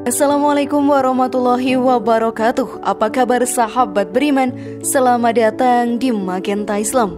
Assalamualaikum warahmatullahi wabarakatuh. Apa kabar sahabat beriman? Selamat datang di Magenta Islam.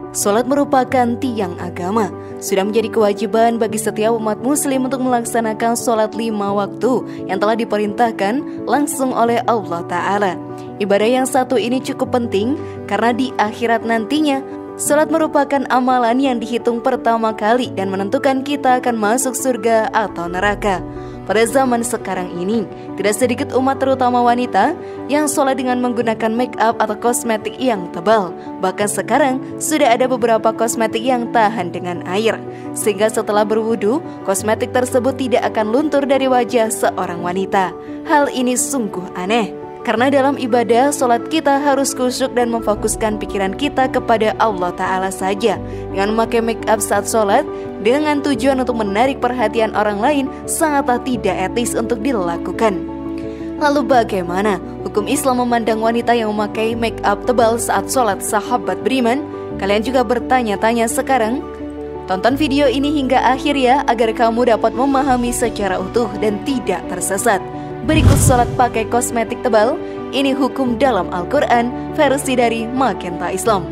Salat merupakan tiang agama. Sudah menjadi kewajiban bagi setiap umat muslim untuk melaksanakan salat 5 waktu yang telah diperintahkan langsung oleh Allah Ta'ala. Ibadah yang satu ini cukup penting karena di akhirat nantinya salat merupakan amalan yang dihitung pertama kali dan menentukan kita akan masuk surga atau neraka. Pada zaman sekarang ini, tidak sedikit umat terutama wanita yang salat dengan menggunakan make up atau kosmetik yang tebal. Bahkan sekarang sudah ada beberapa kosmetik yang tahan dengan air, sehingga setelah berwudu, kosmetik tersebut tidak akan luntur dari wajah seorang wanita. Hal ini sungguh aneh. Karena dalam ibadah, salat kita harus khusyuk dan memfokuskan pikiran kita kepada Allah Ta'ala saja. Dengan memakai make up saat salat, dengan tujuan untuk menarik perhatian orang lain, sangatlah tidak etis untuk dilakukan. Lalu bagaimana hukum Islam memandang wanita yang memakai make up tebal saat salat, sahabat beriman? Kalian juga bertanya-tanya sekarang? Tonton video ini hingga akhir ya, agar kamu dapat memahami secara utuh dan tidak tersesat. Berikut salat pakai kosmetik tebal, ini hukum dalam Al-Quran versi dari Magenta Islam.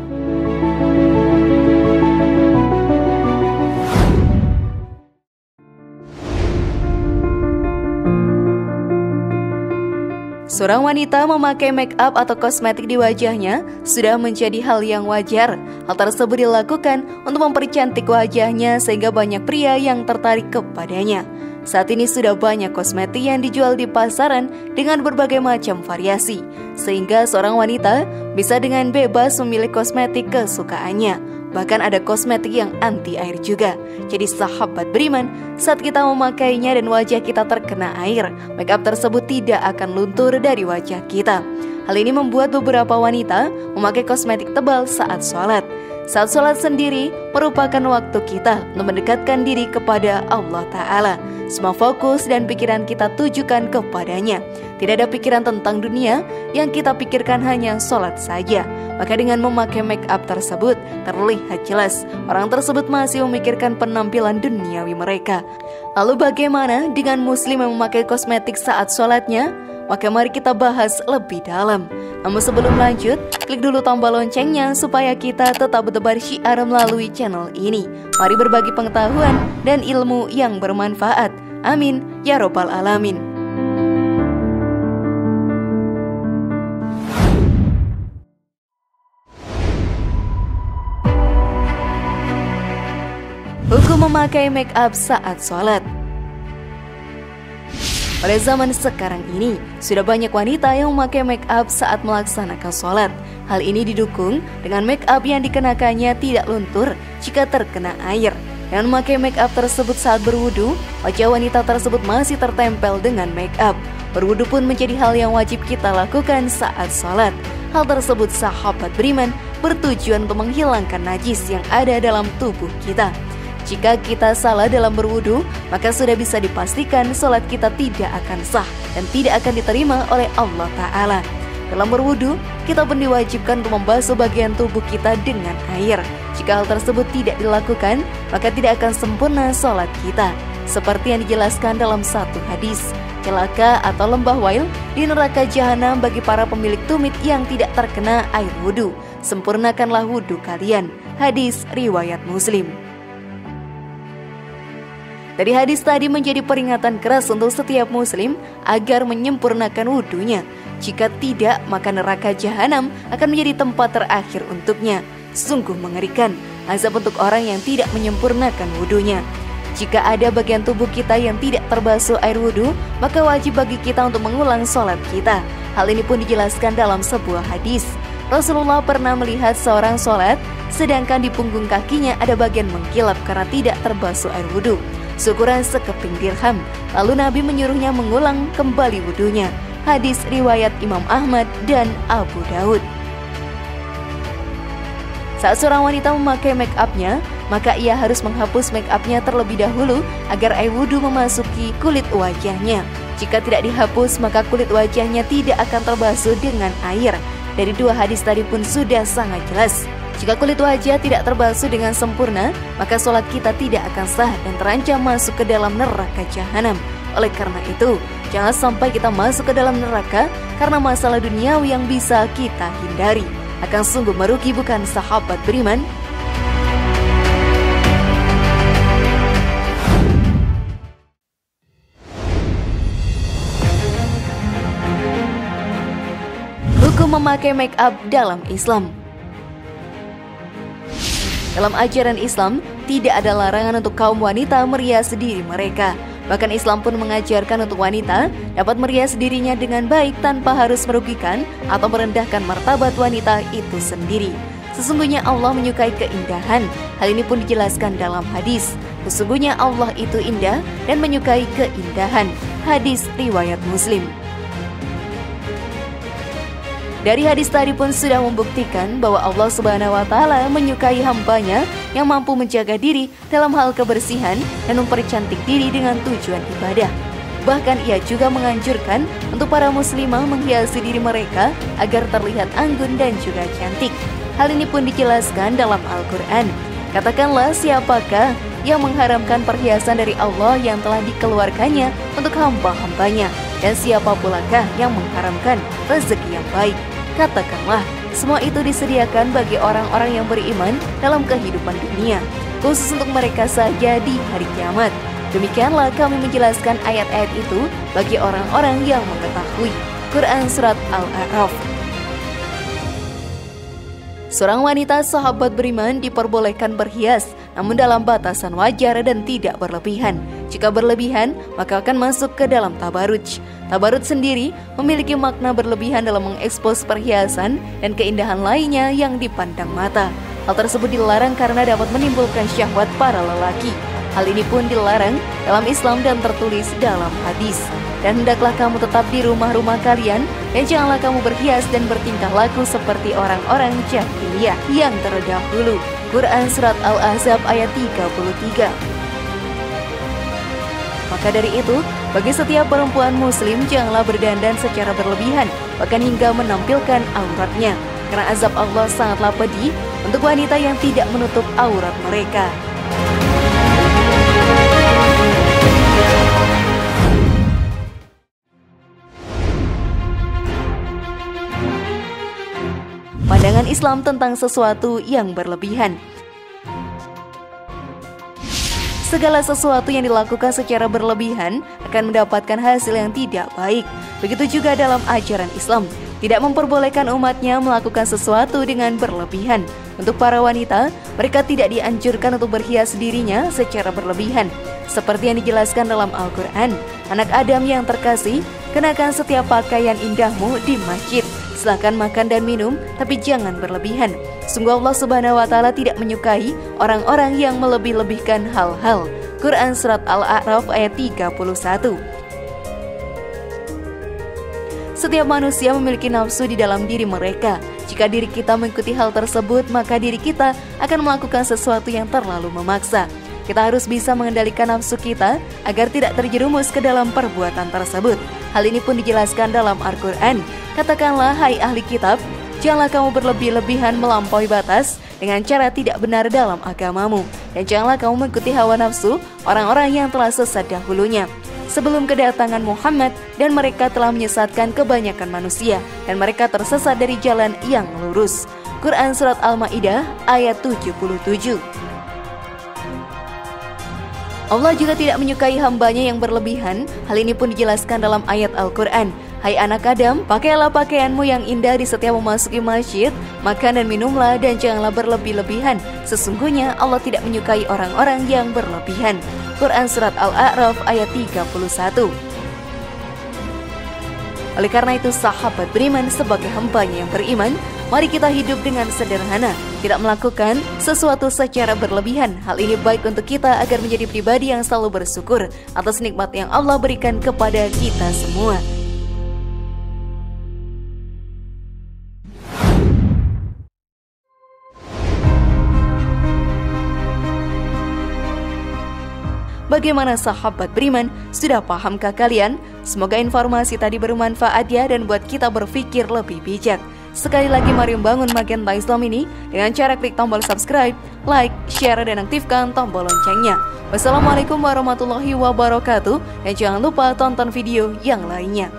Seorang wanita memakai make up atau kosmetik di wajahnya sudah menjadi hal yang wajar. Hal tersebut dilakukan untuk mempercantik wajahnya sehingga banyak pria yang tertarik kepadanya. Saat ini sudah banyak kosmetik yang dijual di pasaran dengan berbagai macam variasi, sehingga seorang wanita bisa dengan bebas memilih kosmetik kesukaannya. Bahkan ada kosmetik yang anti air juga. Jadi sahabat beriman, saat kita memakainya dan wajah kita terkena air, make up tersebut tidak akan luntur dari wajah kita. Hal ini membuat beberapa wanita memakai kosmetik tebal saat sholat. Saat sholat sendiri merupakan waktu kita untuk mendekatkan diri kepada Allah Ta'ala. Semua fokus dan pikiran kita tujukan kepadanya. Tidak ada pikiran tentang dunia, yang kita pikirkan hanya sholat saja. Maka dengan memakai make up tersebut terlihat jelas orang tersebut masih memikirkan penampilan duniawi mereka. Lalu bagaimana dengan muslim yang memakai kosmetik saat sholatnya? Maka mari kita bahas lebih dalam. Namun sebelum lanjut, klik dulu tombol loncengnya supaya kita tetap bertebar syiar melalui channel ini. Mari berbagi pengetahuan dan ilmu yang bermanfaat. Amin ya robbal alamin. Hukum memakai make up saat sholat. Pada zaman sekarang ini, sudah banyak wanita yang memakai make up saat melaksanakan sholat. Hal ini didukung dengan make up yang dikenakannya tidak luntur jika terkena air. Dengan memakai make up tersebut saat berwudu, wajah wanita tersebut masih tertempel dengan make up. Berwudu pun menjadi hal yang wajib kita lakukan saat sholat. Hal tersebut sahabat beriman bertujuan untuk menghilangkan najis yang ada dalam tubuh kita. Jika kita salah dalam berwudu, maka sudah bisa dipastikan sholat kita tidak akan sah dan tidak akan diterima oleh Allah Ta'ala. Dalam berwudu, kita pun diwajibkan untuk membasuh bagian tubuh kita dengan air. Jika hal tersebut tidak dilakukan, maka tidak akan sempurna sholat kita. Seperti yang dijelaskan dalam satu hadis, celaka atau lembah wail di neraka jahanam bagi para pemilik tumit yang tidak terkena air wudu. Sempurnakanlah wudu kalian. Hadis riwayat Muslim. Dari hadis tadi menjadi peringatan keras untuk setiap muslim agar menyempurnakan wudunya. Jika tidak, maka neraka jahanam akan menjadi tempat terakhir untuknya. Sungguh mengerikan azab untuk orang yang tidak menyempurnakan wudunya. Jika ada bagian tubuh kita yang tidak terbasuh air wudu, maka wajib bagi kita untuk mengulang sholat kita. Hal ini pun dijelaskan dalam sebuah hadis. Rasulullah pernah melihat seorang sholat, sedangkan di punggung kakinya ada bagian mengkilap karena tidak terbasuh air wudu, seukuran sekeping dirham. Lalu Nabi menyuruhnya mengulang kembali wudunya. Hadis riwayat Imam Ahmad dan Abu Daud. Saat seorang wanita memakai make up-nya, maka ia harus menghapus make up-nya terlebih dahulu agar air wudu memasuki kulit wajahnya. Jika tidak dihapus, maka kulit wajahnya tidak akan terbasuh dengan air. Dari dua hadis tadi pun sudah sangat jelas. Jika kulit wajah tidak terbasuh dengan sempurna, maka sholat kita tidak akan sah dan terancam masuk ke dalam neraka jahanam. Oleh karena itu, jangan sampai kita masuk ke dalam neraka karena masalah duniawi yang bisa kita hindari. Akan sungguh merugi, bukan sahabat beriman? Hukum memakai make up dalam Islam. Dalam ajaran Islam, tidak ada larangan untuk kaum wanita merias diri mereka. Bahkan Islam pun mengajarkan untuk wanita dapat merias dirinya dengan baik tanpa harus merugikan atau merendahkan martabat wanita itu sendiri. Sesungguhnya Allah menyukai keindahan. Hal ini pun dijelaskan dalam hadis. Sesungguhnya Allah itu indah dan menyukai keindahan. Hadis riwayat Muslim. Dari hadis tadi pun sudah membuktikan bahwa Allah Subhanahu wa Ta'ala menyukai hambanya yang mampu menjaga diri dalam hal kebersihan dan mempercantik diri dengan tujuan ibadah. Bahkan ia juga menganjurkan untuk para muslimah menghiasi diri mereka agar terlihat anggun dan juga cantik. Hal ini pun dijelaskan dalam Al-Quran. Katakanlah, siapakah yang mengharamkan perhiasan dari Allah yang telah dikeluarkannya untuk hamba-hambanya? Dan siapa pulakah yang mengharamkan rezeki yang baik? Katakanlah, semua itu disediakan bagi orang-orang yang beriman dalam kehidupan dunia, khusus untuk mereka saja di hari kiamat. Demikianlah kami menjelaskan ayat-ayat itu bagi orang-orang yang mengetahui. Quran Surat Al-A'raf. Seorang wanita sahabat beriman diperbolehkan berhias, namun dalam batasan wajar dan tidak berlebihan. Jika berlebihan, maka akan masuk ke dalam tabaruj. Tabaruj sendiri memiliki makna berlebihan dalam mengekspos perhiasan dan keindahan lainnya yang dipandang mata. Hal tersebut dilarang karena dapat menimbulkan syahwat para lelaki. Hal ini pun dilarang dalam Islam dan tertulis dalam hadis. Dan hendaklah kamu tetap di rumah-rumah kalian, dan janganlah kamu berhias dan bertingkah laku seperti orang-orang jahiliyah yang terdahulu. Quran Surat Al-Ahzab ayat 33. Maka dari itu, bagi setiap perempuan muslim janganlah berdandan secara berlebihan, bahkan hingga menampilkan auratnya. Karena azab Allah sangatlah pedih untuk wanita yang tidak menutup aurat mereka. Pandangan Islam tentang sesuatu yang berlebihan. Segala sesuatu yang dilakukan secara berlebihan akan mendapatkan hasil yang tidak baik. Begitu juga dalam ajaran Islam, tidak memperbolehkan umatnya melakukan sesuatu dengan berlebihan. Untuk para wanita, mereka tidak dianjurkan untuk berhias dirinya secara berlebihan. Seperti yang dijelaskan dalam Al-Quran, anak Adam yang terkasih, kenakan setiap pakaian indahmu di masjid. Silakan makan dan minum, tapi jangan berlebihan. Sungguh Allah Subhanahu wa Ta'ala tidak menyukai orang-orang yang melebih-lebihkan hal-hal. Quran Surat Al-A'raf ayat 31. Setiap manusia memiliki nafsu di dalam diri mereka. Jika diri kita mengikuti hal tersebut, maka diri kita akan melakukan sesuatu yang terlalu memaksa. Kita harus bisa mengendalikan nafsu kita agar tidak terjerumus ke dalam perbuatan tersebut. Hal ini pun dijelaskan dalam Al-Quran. Katakanlah, hai ahli kitab, janganlah kamu berlebih-lebihan melampaui batas dengan cara tidak benar dalam agamamu. Dan janganlah kamu mengikuti hawa nafsu orang-orang yang telah sesat dahulunya sebelum kedatangan Muhammad, dan mereka telah menyesatkan kebanyakan manusia, dan mereka tersesat dari jalan yang lurus. Quran Surat Al-Ma'idah ayat 77. Allah juga tidak menyukai hambanya yang berlebihan. Hal ini pun dijelaskan dalam ayat Al-Quran. Hai anak Adam, pakailah pakaianmu yang indah di setiap memasuki masjid, makan dan minumlah, dan janganlah berlebih-lebihan. Sesungguhnya Allah tidak menyukai orang-orang yang berlebihan. Quran Surat Al-A'raf ayat 31. Oleh karena itu, sahabat beriman, sebagai hambanya yang beriman, mari kita hidup dengan sederhana, tidak melakukan sesuatu secara berlebihan. Hal ini baik untuk kita agar menjadi pribadi yang selalu bersyukur atas nikmat yang Allah berikan kepada kita semua. Bagaimana sahabat beriman? Sudah pahamkah kalian? Semoga informasi tadi bermanfaat ya dan buat kita berpikir lebih bijak. Sekali lagi mari membangun Magenta Islam ini dengan cara klik tombol subscribe, like, share, dan aktifkan tombol loncengnya. Wassalamualaikum warahmatullahi wabarakatuh. Dan jangan lupa tonton video yang lainnya.